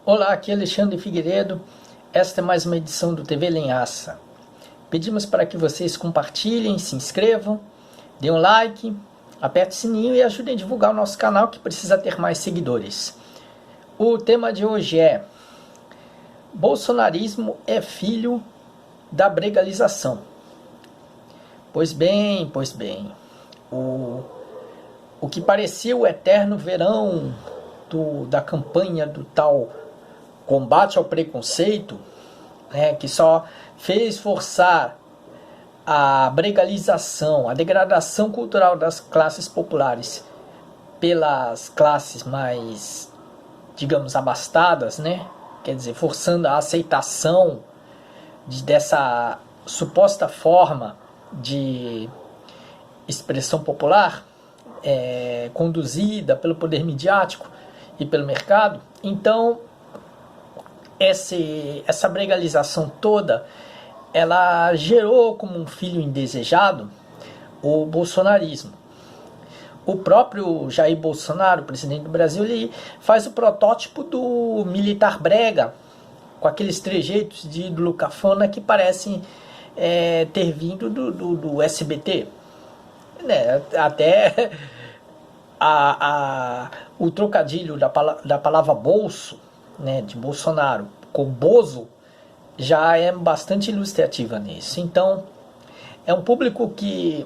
Olá, aqui é Alexandre Figueiredo. Esta é mais uma edição do TV Linhaça. Pedimos para que vocês compartilhem, se inscrevam, dêem um like, apertem o sininho e ajudem a divulgar o nosso canal que precisa ter mais seguidores. O tema de hoje é: bolsonarismo é filho da bregalização. Pois bem, o que parecia o eterno verão da campanha do tal combate ao preconceito, né, que só fez forçar a bregalização, a degradação cultural das classes populares pelas classes mais, digamos, abastadas, né? Quer dizer, forçando a aceitação dessa suposta forma de expressão popular, conduzida pelo poder midiático e pelo mercado. Então, essa bregalização toda, ela gerou como um filho indesejado o bolsonarismo. O próprio Jair Bolsonaro, presidente do Brasil, ele faz o protótipo do militar brega, com aqueles trejeitos de ídolo cafona que parecem ter vindo do SBT. Né? Até o trocadilho da palavra bolso, né, de Bolsonaro com Bozo, já é bastante ilustrativa nisso. Então, é um público que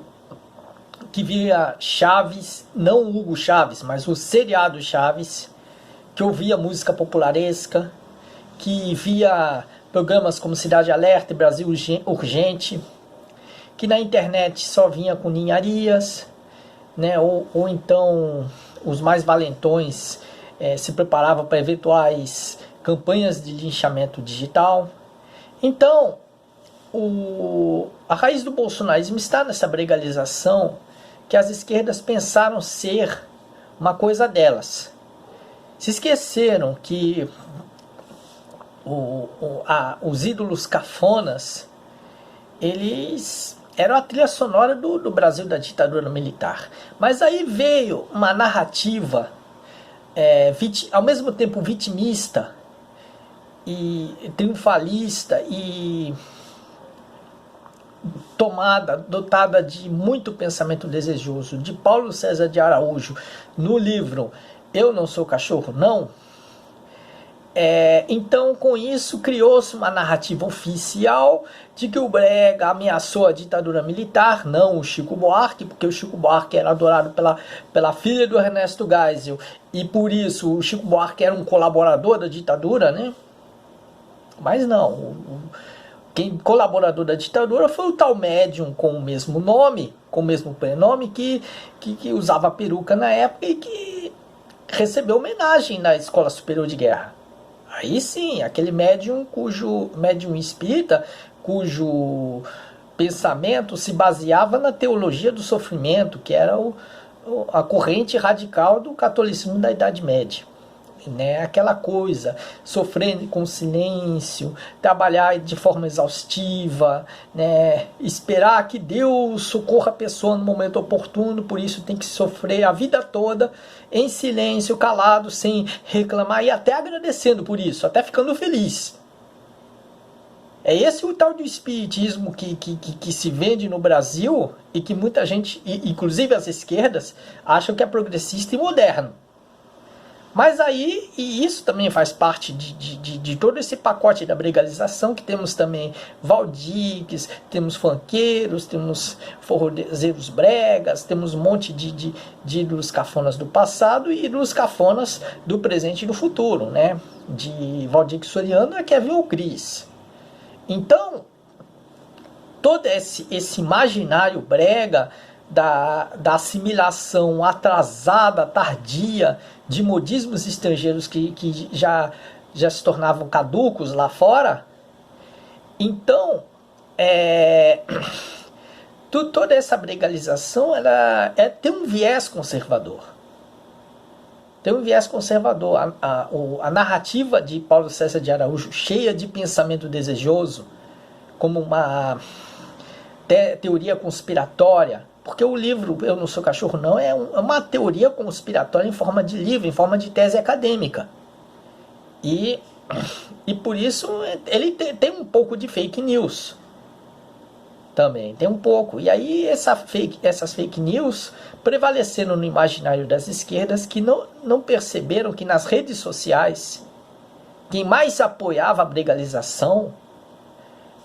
via Chaves, não o Hugo Chaves, mas o seriado Chaves, que ouvia música popularesca, que via programas como Cidade Alerta e Brasil Urgente, que na internet só vinha com ninharias, né, ou então os mais valentões se preparavam para eventuais campanhas de linchamento digital. Então, a raiz do bolsonarismo está nessa bregalização que as esquerdas pensaram ser uma coisa delas. Se esqueceram que os ídolos cafonas, eles eram a trilha sonora do Brasil da ditadura militar. Mas aí veio uma narrativa ao mesmo tempo vitimista e triunfalista e dotada de muito pensamento desejoso, de Paulo César de Araújo, no livro Eu Não Sou Cachorro, Não. Então, com isso, criou-se uma narrativa oficial de que o brega ameaçou a ditadura militar, não o Chico Buarque, porque o Chico Buarque era adorado pela filha do Ernesto Geisel, e por isso o Chico Buarque era um colaborador da ditadura, né? Mas não, quem colaborador da ditadura foi o tal médium com o mesmo nome, com o mesmo prenome, que usava peruca na época e que recebeu homenagem na Escola Superior de Guerra. Aí sim, aquele médium espírita, cujo pensamento se baseava na teologia do sofrimento, que era a corrente radical do catolicismo da Idade Média. Né? Aquela coisa, sofrendo com silêncio, trabalhar de forma exaustiva, né? Esperar que Deus socorra a pessoa no momento oportuno, por isso tem que sofrer a vida toda em silêncio, calado, sem reclamar e até agradecendo por isso, até ficando feliz. É esse o tal do espiritismo que se vende no Brasil e que muita gente, inclusive as esquerdas, acham que é progressista e moderno. Mas aí, e isso também faz parte de todo esse pacote da bregalização, que temos também valdiques, temos funkeiros, temos forrozeiros bregas, temos um monte de ídolos cafonas do passado e ídolos cafonas do presente e do futuro, né? De Valdir Soriano a Kevin Cris. Então, todo esse imaginário brega da assimilação atrasada, tardia, de modismos estrangeiros que já se tornavam caducos lá fora. Então, toda essa bregalização tem um viés conservador. Tem um viés conservador. A narrativa de Paulo César de Araújo, cheia de pensamento desejoso, como uma teoria conspiratória, porque o livro Eu Não Sou Cachorro Não é uma teoria conspiratória em forma de livro, em forma de tese acadêmica. E, e por isso ele tem um pouco de fake news. Também tem um pouco. E aí essas fake news prevaleceram no imaginário das esquerdas, que não perceberam que nas redes sociais quem mais apoiava a legalização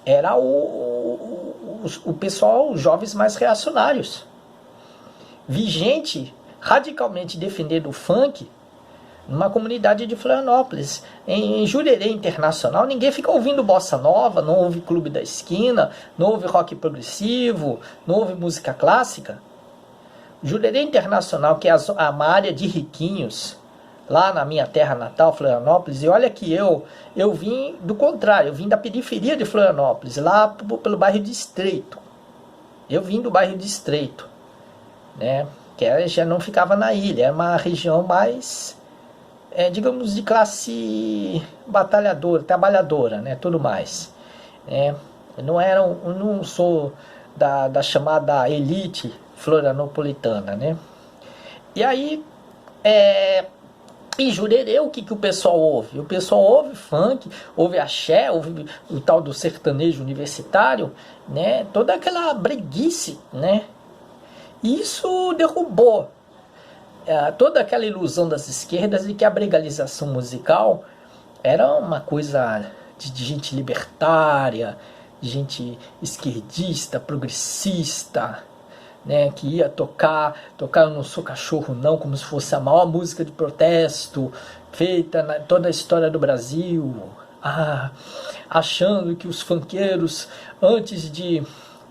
era o pessoal, os jovens mais reacionários. Vi gente radicalmente defendendo o funk numa comunidade de Florianópolis. Em Jurerê Internacional, ninguém fica ouvindo bossa nova, não ouve Clube da Esquina, não ouve rock progressivo, não ouve música clássica. Jurerê Internacional, que é uma área de riquinhos, lá na minha terra natal, Florianópolis, e olha que eu vim do contrário, eu vim da periferia de Florianópolis, lá pelo bairro de Estreito. Eu vim do bairro de Estreito, né? Que já não ficava na ilha, era uma região mais, digamos, de classe batalhadora, trabalhadora, né? Tudo mais. Eu não sou da chamada elite florianopolitana, né? E aí, em Jurerê, o que o pessoal ouve? O pessoal ouve funk, ouve axé, ouve o tal do sertanejo universitário, né? Toda aquela breguice, né? E isso derrubou toda aquela ilusão das esquerdas de que a legalização musical era uma coisa de gente libertária, de gente esquerdista, progressista, né, que ia tocar Eu Não Sou Cachorro Não, como se fosse a maior música de protesto feita na toda a história do Brasil, achando que os funkeiros, antes de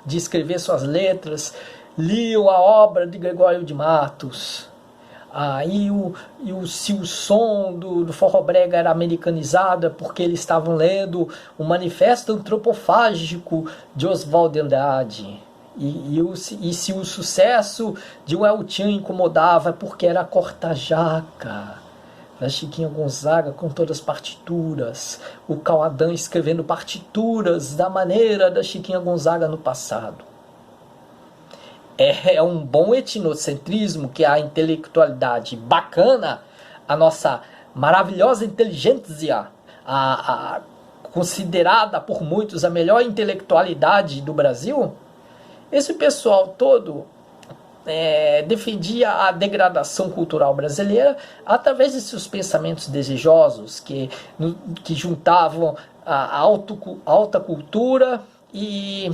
escrever suas letras, liam a obra de Gregório de Matos. Se o som do forró brega era americanizado, é porque eles estavam lendo o Manifesto Antropofágico de Oswald de Andrade. E se o sucesso de El Chan incomodava, é porque era corta-jaca da Chiquinha Gonzaga com todas as partituras, o Cauadã escrevendo partituras da maneira da Chiquinha Gonzaga no passado. É um bom etnocentrismo, que é a intelectualidade bacana, a nossa maravilhosa inteligência, considerada por muitos a melhor intelectualidade do Brasil. Esse pessoal todo defendia a degradação cultural brasileira através de seus pensamentos desejosos, que juntavam a alta cultura e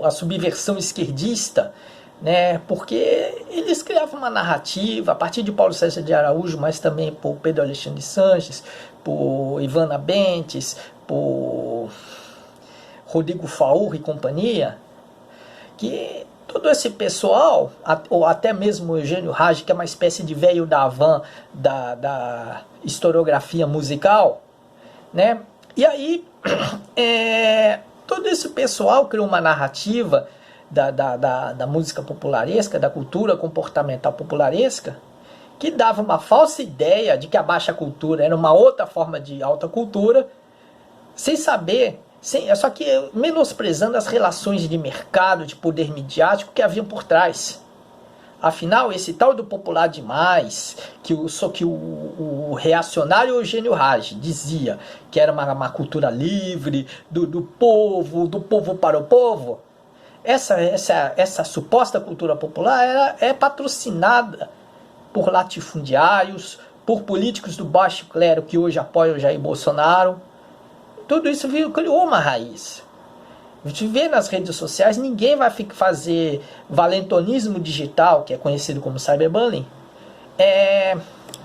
a subversão esquerdista, né? Porque eles criavam uma narrativa a partir de Paulo César de Araújo, mas também por Pedro Alexandre Sanches, por Ivana Bentes, por Rodrigo Faur e companhia, que todo esse pessoal, ou até mesmo o Eugênio Rage, que é uma espécie de velho da Havan da historiografia musical, né? E aí todo esse pessoal criou uma narrativa da música popularesca, da cultura comportamental popularesca, que dava uma falsa ideia de que a baixa cultura era uma outra forma de alta cultura, sem saber, só que menosprezando as relações de mercado, de poder midiático que haviam por trás. Afinal, esse tal do popular demais, que o reacionário Eugênio Rage dizia que era uma cultura livre, do povo para o povo, essa suposta cultura popular é patrocinada por latifundiários, por políticos do baixo clero que hoje apoiam o Jair Bolsonaro. Tudo isso criou uma raiz. A gente vê nas redes sociais, ninguém vai fazer valentonismo digital, que é conhecido como cyberbullying,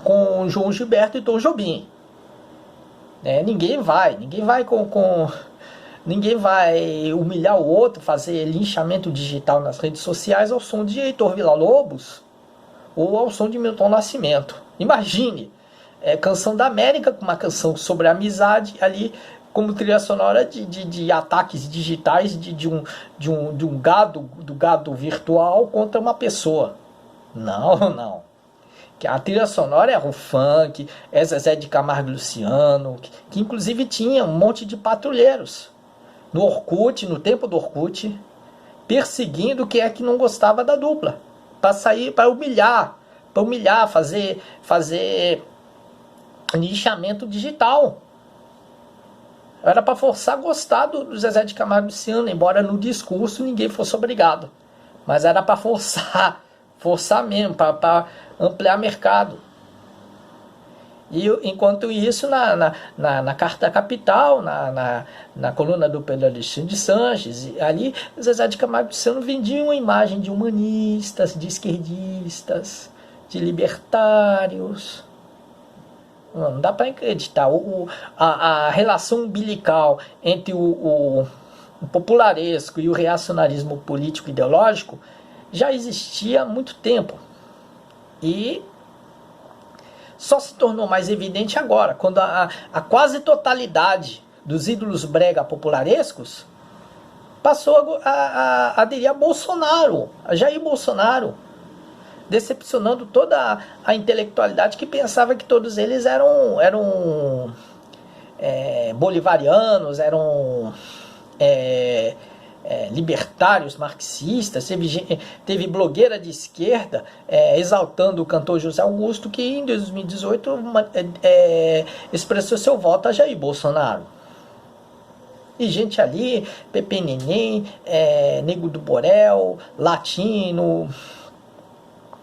com João Gilberto e Tom Jobim. Ninguém vai humilhar o outro, fazer linchamento digital nas redes sociais ao som de Heitor Villa-Lobos ou ao som de Milton Nascimento. Imagine, Canção da América, uma canção sobre amizade ali, como trilha sonora de ataques digitais de um gado virtual contra uma pessoa. Não. Que a trilha sonora é o funk, é Zezé de Camargo e Luciano, que inclusive tinha um monte de patrulheiros no Orkut, no tempo do Orkut, perseguindo quem é que não gostava da dupla, para humilhar, fazer nichamento digital. Era para forçar a gostar do Zezé de Camargo e Luciano, embora no discurso ninguém fosse obrigado. Mas era para forçar mesmo, para ampliar mercado. E enquanto isso, na Carta Capital, na coluna do Pedro Alexandre de Sanches, ali Zezé de Camargo e Luciano vendia uma imagem de humanistas, de esquerdistas, de libertários. Não dá para acreditar. A relação umbilical entre o popularesco e o reacionarismo político ideológico já existia há muito tempo. E só se tornou mais evidente agora, quando a quase totalidade dos ídolos brega popularescos passou a aderir a Bolsonaro, a Jair Bolsonaro, decepcionando toda a intelectualidade que pensava que todos eles eram bolivarianos, eram libertários, marxistas. Teve blogueira de esquerda exaltando o cantor José Augusto, que em 2018 expressou seu voto a Jair Bolsonaro. E gente ali, Pepe Neném, Nego do Borel, Latino.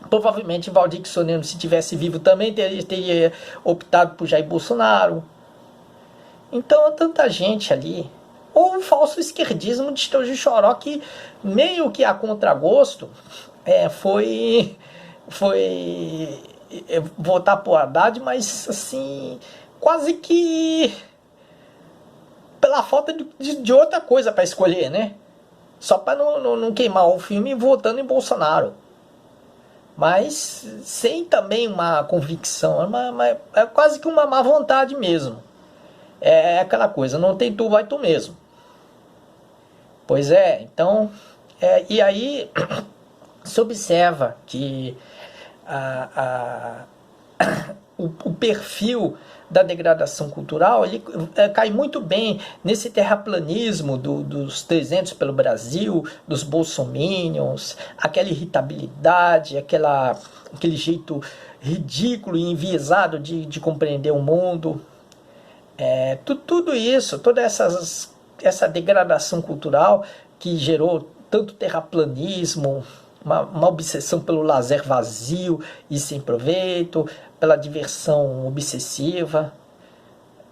Provavelmente Valdir Soneno, se tivesse vivo, também teria optado por Jair Bolsonaro. Então, tanta gente ali. Ou um falso esquerdismo de Esteujo Choró, que meio que a contragosto foi votar por Haddad, mas assim, quase que pela falta de outra coisa para escolher, né? Só para não queimar o filme votando em Bolsonaro. Mas sem também uma convicção, é quase que uma má vontade mesmo. É aquela coisa, não tem tu, vai tu mesmo. Pois é, então, e aí se observa que o perfil da degradação cultural ele cai muito bem nesse terraplanismo dos 300 pelo Brasil, dos bolsominions, aquela irritabilidade, aquele jeito ridículo e enviesado de compreender o mundo. Tudo isso, toda essa degradação cultural que gerou tanto terraplanismo, uma obsessão pelo lazer vazio e sem proveito, pela diversão obsessiva,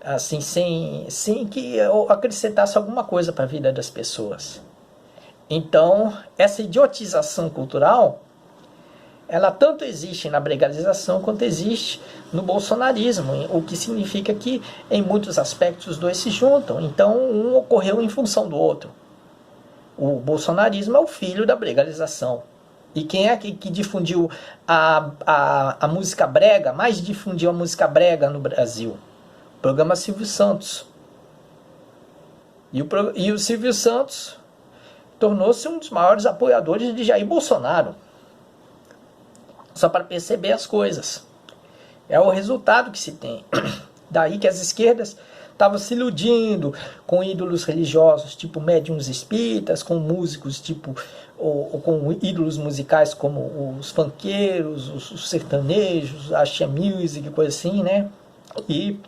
assim, sem que acrescentasse alguma coisa para a vida das pessoas. Então, essa idiotização cultural, ela tanto existe na bregalização quanto existe no bolsonarismo, o que significa que, em muitos aspectos, os dois se juntam. Então, um ocorreu em função do outro. O bolsonarismo é o filho da bregalização. E quem é que difundiu a música brega, mais difundiu a música brega no Brasil? O programa Silvio Santos. E o Silvio Santos tornou-se um dos maiores apoiadores de Jair Bolsonaro. Só para perceber as coisas. É o resultado que se tem. Daí que as esquerdas estavam se iludindo com ídolos religiosos, tipo médiuns espíritas, com músicos, tipo, ou com ídolos musicais como os funkeiros, os sertanejos, a axé music, coisa assim, né? E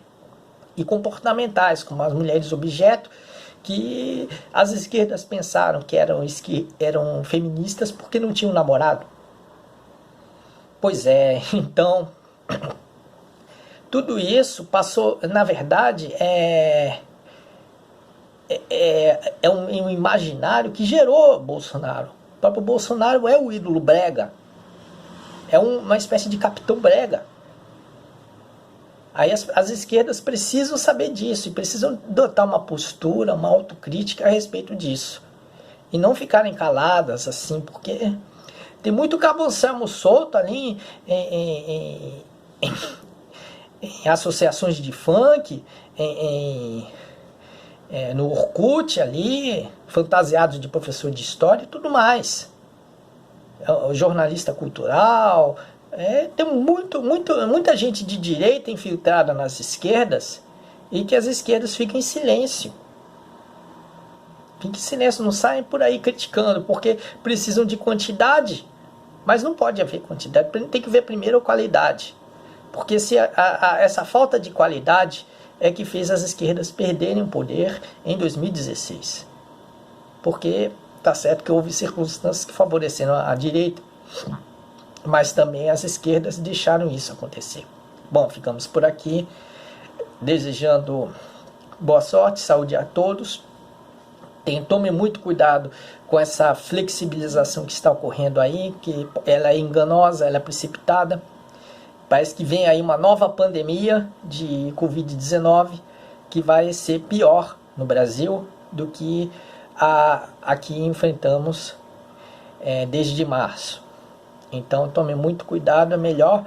comportamentais, como as mulheres objeto, que as esquerdas pensaram que eram feministas porque não tinham namorado. Pois é, então, tudo isso passou, na verdade, um imaginário que gerou Bolsonaro. O próprio Bolsonaro é o ídolo brega, é uma espécie de capitão brega. Aí as esquerdas precisam saber disso e precisam adotar uma postura, uma autocrítica a respeito disso. E não ficarem caladas assim, porque tem muito cabocemo solto ali em associações de funk, no Orkut ali, fantasiados de professor de história e tudo mais. O jornalista cultural. Tem muita gente de direita infiltrada nas esquerdas e que as esquerdas ficam em silêncio. Fiquem em silêncio, não saem por aí criticando, porque precisam de quantidade. Mas não pode haver quantidade, tem que ver primeiro a qualidade. Porque essa falta de qualidade é que fez as esquerdas perderem o poder em 2016. Porque tá certo que houve circunstâncias que favoreceram a direita, mas também as esquerdas deixaram isso acontecer. Bom, ficamos por aqui, desejando boa sorte, saúde a todos. Tome muito cuidado com essa flexibilização que está ocorrendo aí, que ela é enganosa, ela é precipitada. Parece que vem aí uma nova pandemia de Covid-19 que vai ser pior no Brasil do que a que enfrentamos desde março. Então tome muito cuidado, é melhor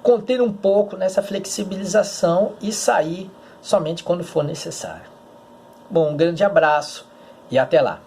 conter um pouco nessa flexibilização e sair somente quando for necessário. Bom, um grande abraço e até lá.